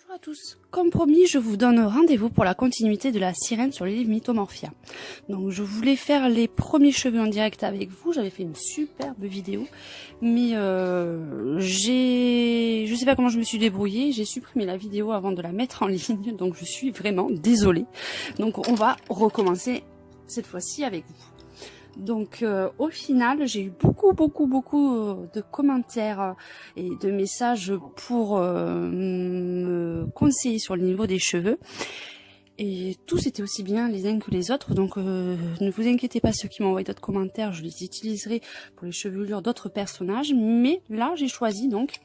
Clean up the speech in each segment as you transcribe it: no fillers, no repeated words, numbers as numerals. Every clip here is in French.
Bonjour à tous, comme promis je vous donne rendez-vous pour la continuité de la sirène sur l'île Mythomorphia. Donc je voulais faire les premiers cheveux en direct avec vous, j'avais fait une superbe vidéo, mais je sais pas comment je me suis débrouillée, j'ai supprimé la vidéo avant de la mettre en ligne, donc je suis vraiment désolée. Donc on va recommencer cette fois-ci avec vous. Donc au final j'ai eu beaucoup de commentaires et de messages pour me conseiller sur le niveau des cheveux, et tous étaient aussi bien les uns que les autres, donc ne vous inquiétez pas, ceux qui m'ont envoyé d'autres commentaires je les utiliserai pour les chevelures d'autres personnages, mais là j'ai choisi donc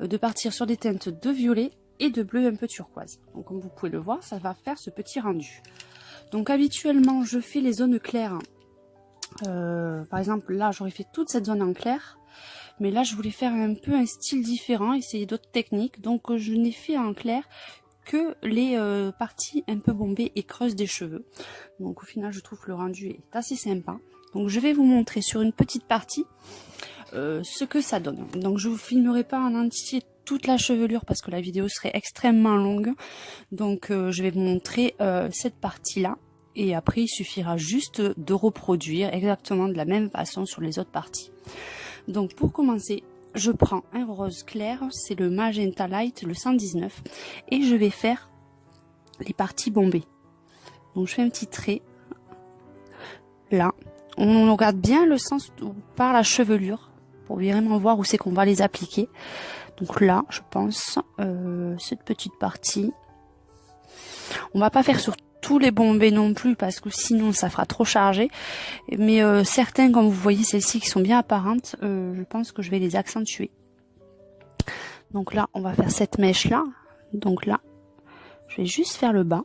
de partir sur des teintes de violet et de bleu un peu turquoise. Donc comme vous pouvez le voir, ça va faire ce petit rendu. Donc habituellement je fais les zones claires. Par exemple là j'aurais fait toute cette zone en clair, mais là je voulais faire un peu un style différent, essayer d'autres techniques, donc je n'ai fait en clair que les parties un peu bombées et creuses des cheveux. Donc au final je trouve que le rendu est assez sympa. Donc je vais vous montrer sur une petite partie ce que ça donne. Donc je vous filmerai pas en entier toute la chevelure parce que la vidéo serait extrêmement longue, donc je vais vous montrer cette partie là. Et après, il suffira juste de reproduire exactement de la même façon sur les autres parties. Donc pour commencer, je prends un rose clair, c'est le Magenta Light, le 119. Et je vais faire les parties bombées. Donc je fais un petit trait. Là, on regarde bien le sens par la chevelure, pour vraiment voir où c'est qu'on va les appliquer. Donc là, je pense, cette petite partie. On va pas faire sur tous les bombés non plus parce que sinon ça fera trop chargé, mais certains, comme vous voyez celles-ci qui sont bien apparentes, je pense que je vais les accentuer. Donc là on va faire cette mèche là, donc là je vais juste faire le bas,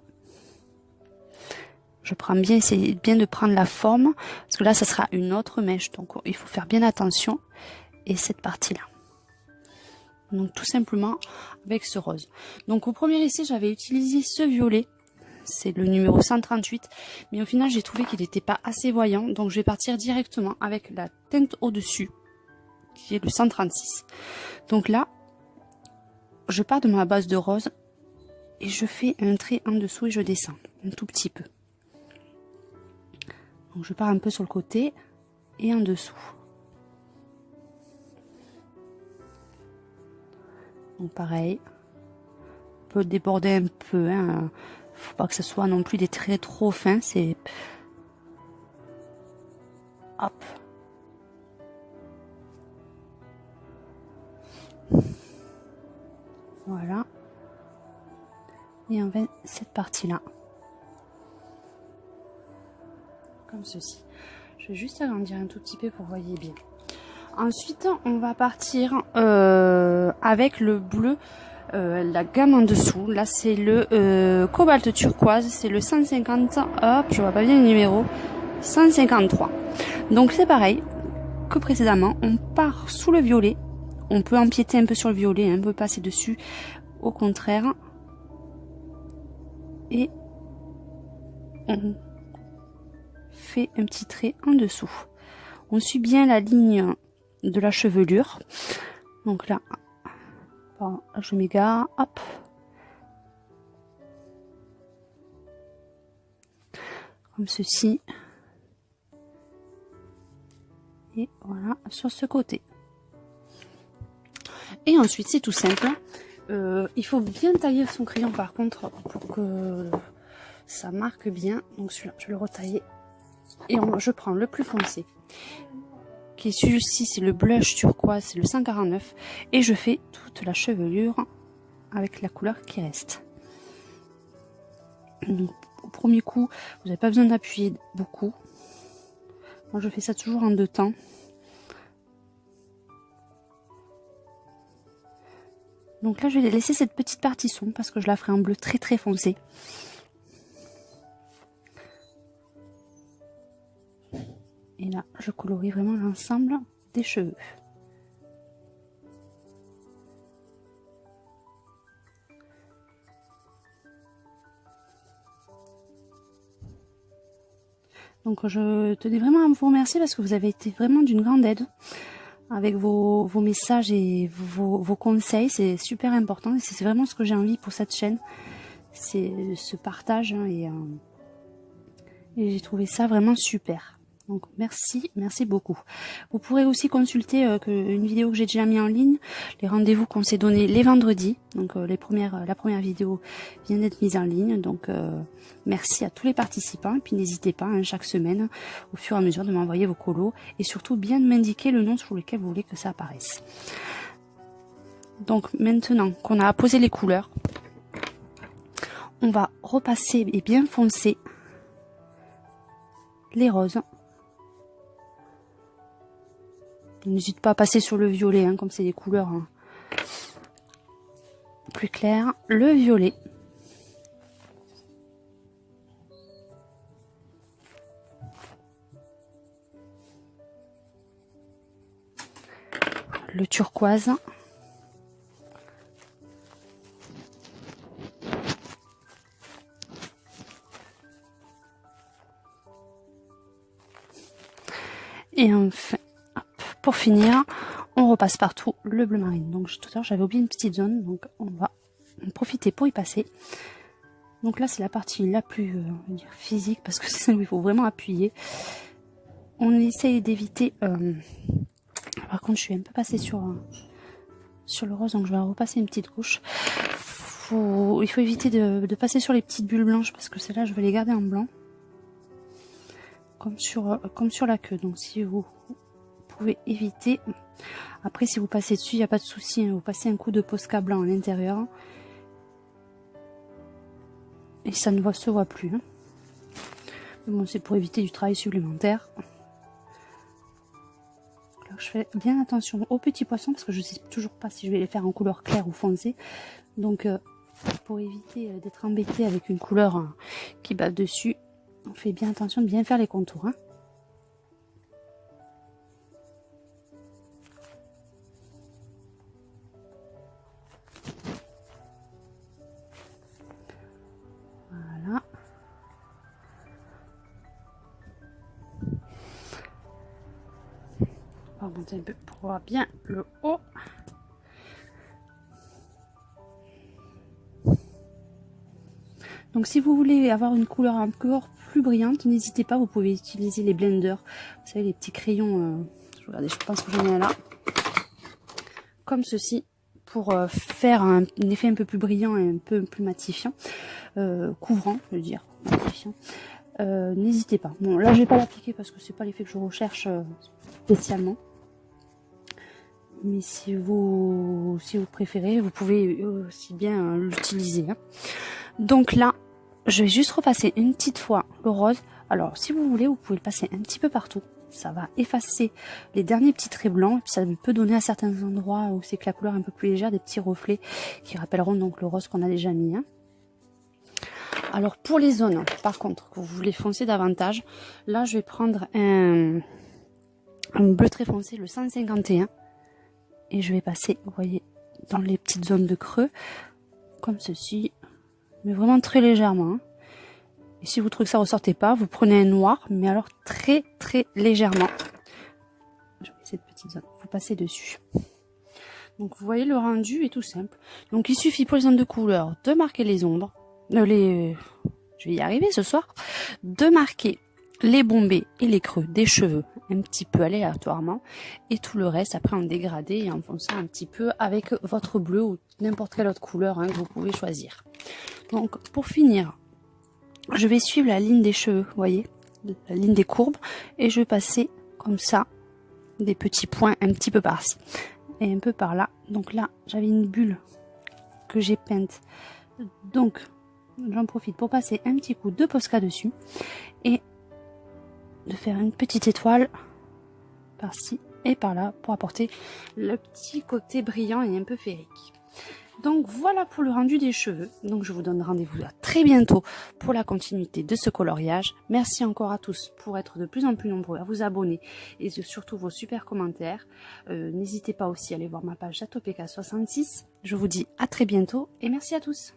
je prends bien, essayer bien de prendre la forme parce que là ça sera une autre mèche, donc il faut faire bien attention. Et cette partie là, donc tout simplement avec ce rose. Donc au premier essai j'avais utilisé ce violet, c'est le numéro 138, mais au final j'ai trouvé qu'il n'était pas assez voyant, donc je vais partir directement avec la teinte au dessus qui est le 136. Donc là je pars de ma base de rose et je fais un trait en dessous et je descends un tout petit peu. Donc je pars un peu sur le côté et en dessous. Donc pareil, on peut déborder un peu, hein. Faut pas que ce soit non plus des traits trop fins, c'est hop. Voilà. Et on va cette partie là. Comme ceci. Je vais juste agrandir un tout petit peu pour que vous voyez bien. Ensuite, on va partir avec le bleu. La gamme en dessous, là c'est le cobalt turquoise, c'est le 150, hop, je vois pas bien le numéro, 153. Donc c'est pareil que précédemment, on part sous le violet, on peut empiéter un peu sur le violet, on peut passer dessus, au contraire, et on fait un petit trait en dessous. On suit bien la ligne de la chevelure, donc là, je m'égare, hop. Comme ceci. Et voilà, sur ce côté. Et ensuite, c'est tout simple. Il faut bien tailler son crayon par contre pour que ça marque bien. Donc celui-là, je vais le retailler. Et je prends le plus foncé. Qui est celui-ci, c'est le blush turquoise, c'est le 149. Et je fais toute la chevelure avec la couleur qui reste. Donc, au premier coup, vous n'avez pas besoin d'appuyer beaucoup. Moi, je fais ça toujours en deux temps. Donc là, je vais laisser cette petite partie sombre parce que je la ferai en bleu très foncé. Et là, je colorie vraiment l'ensemble des cheveux. Donc je tenais vraiment à vous remercier parce que vous avez été vraiment d'une grande aide avec vos messages et vos conseils. C'est super important. C'est vraiment ce que j'ai envie pour cette chaîne. C'est ce partage, hein, et j'ai trouvé ça vraiment super. Donc merci beaucoup. Vous pourrez aussi consulter une vidéo que j'ai déjà mis en ligne, les rendez-vous qu'on s'est donnés les vendredis. Donc la première vidéo vient d'être mise en ligne. Donc merci à tous les participants. Et puis n'hésitez pas, hein, chaque semaine, au fur et à mesure, de m'envoyer vos colos. Et surtout bien de m'indiquer le nom sur lequel vous voulez que ça apparaisse. Donc maintenant qu'on a apposé les couleurs, on va repasser et bien foncer les roses. N'hésite pas à passer sur le violet, hein, comme c'est des couleurs, hein, plus claires. Le violet. Le turquoise. Et enfin, pour finir, on repasse partout le bleu marine. Donc tout à l'heure j'avais oublié une petite zone, donc on va en profiter pour y passer. Donc là c'est la partie la plus on va dire physique, parce que c'est celle où il faut vraiment appuyer. On essaye d'éviter. Par contre je suis un peu passée sur le rose, donc je vais repasser une petite couche. Il faut éviter de passer sur les petites bulles blanches, parce que celles-là je vais les garder en blanc. Comme sur la queue. Donc si vous pouvez éviter. Après si vous passez dessus, il n'y a pas de souci, hein, vous passez un coup de Posca blanc à l'intérieur et ça ne se voit plus, hein. Mais bon, c'est pour éviter du travail supplémentaire. Alors, je fais bien attention aux petits poissons, parce que je ne sais toujours pas si je vais les faire en couleur claire ou foncée. Donc pour éviter d'être embêté avec une couleur qui bat dessus, on fait bien attention de bien faire les contours, hein. Voilà. On va remonter un peu pour voir bien le haut. Donc si vous voulez avoir une couleur encore plus brillante, n'hésitez pas, vous pouvez utiliser les blenders. Vous savez, les petits crayons, regardez, je pense que j'en ai là. Comme ceci, pour faire un effet un peu plus brillant et un peu plus matifiant. Couvrant, je veux dire, matifiant. N'hésitez pas. Bon, là je vais pas l'appliquer parce que c'est pas l'effet que je recherche spécialement. Mais si vous préférez, vous pouvez aussi bien l'utiliser, hein. Donc là, je vais juste repasser une petite fois le rose. Alors, si vous voulez, vous pouvez le passer un petit peu partout. Ça va effacer les derniers petits traits blancs. Et puis ça peut donner à certains endroits où c'est que la couleur est un peu plus légère, des petits reflets qui rappelleront donc le rose qu'on a déjà mis, hein. Alors, pour les zones, par contre, que vous voulez foncer davantage, là, je vais prendre un bleu très foncé, le 151. Et je vais passer, vous voyez, dans les petites zones de creux, comme ceci. Mais vraiment très légèrement, hein. Et si vous trouvez que ça ne ressortait pas, vous prenez un noir, mais alors très légèrement. Je vais cette petite zone, vous passez dessus. Donc vous voyez, le rendu est tout simple. Donc il suffit pour les zones de couleur de marquer les ombres, je vais y arriver ce soir, de marquer les bombés et les creux des cheveux un petit peu aléatoirement, et tout le reste après en dégradé et en fonçant un petit peu avec votre bleu ou n'importe quelle autre couleur, hein, que vous pouvez choisir. Donc pour finir, je vais suivre la ligne des cheveux, vous voyez, la ligne des courbes, et je vais passer comme ça des petits points un petit peu par-ci et un peu par là. Donc là j'avais une bulle que j'ai peinte, donc j'en profite pour passer un petit coup de Posca dessus et de faire une petite étoile par-ci et par-là pour apporter le petit côté brillant et un peu féerique. Donc voilà pour le rendu des cheveux. Donc je vous donne rendez-vous à très bientôt pour la continuité de ce coloriage. Merci encore à tous pour être de plus en plus nombreux à vous abonner et surtout vos super commentaires. N'hésitez pas aussi à aller voir ma page Jatopeka66. Je vous dis à très bientôt et merci à tous.